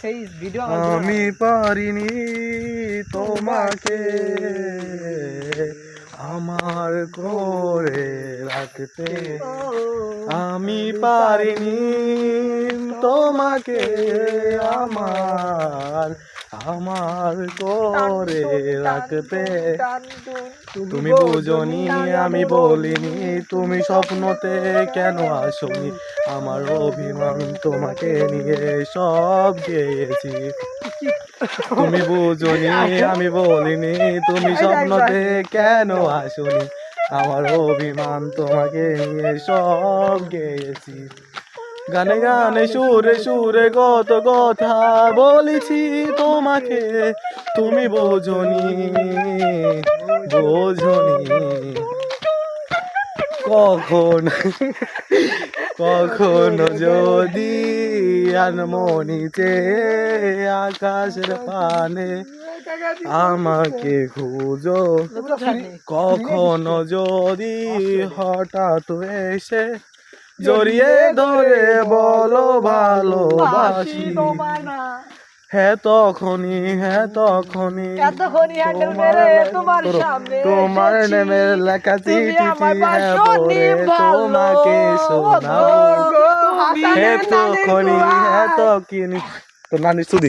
সেই ভিডিও আমি পারিনি তোমাকে আমার করে রাখতে, আমি পারিনি তোমাকে আমার আমার করে রাখতে। তুমি বুঝনি আমি বলিনি, তুমি স্বপ্নতে কেন আসনি, আমার অভিমান তোমাকে নিয়ে সব গেয়েছি। তুমি বুঝনি আমি বলিনি, তুমি স্বপ্নতে কেন আসনি, আমার অভিমান তোমাকে নিয়ে সব গেয়েছি। গানে গানে সুরে সুরে কত কথা বলেছি তোমাকে, তুমি বোঝনি বোঝনি। কখনো যদি আনমনিতে আকাশের পানে আমাকে খুঁজো, কখনো যদি হঠাৎ এসে জড়িয়ে ধরে বলো ভালোবাসি, হ্যাঁ তখনই তোমার নামের লেখা চিঠি হ্যাঁ পড়ে তোমাকে শোনাবো। হ্যাঁ তখনই তো নানি শুধু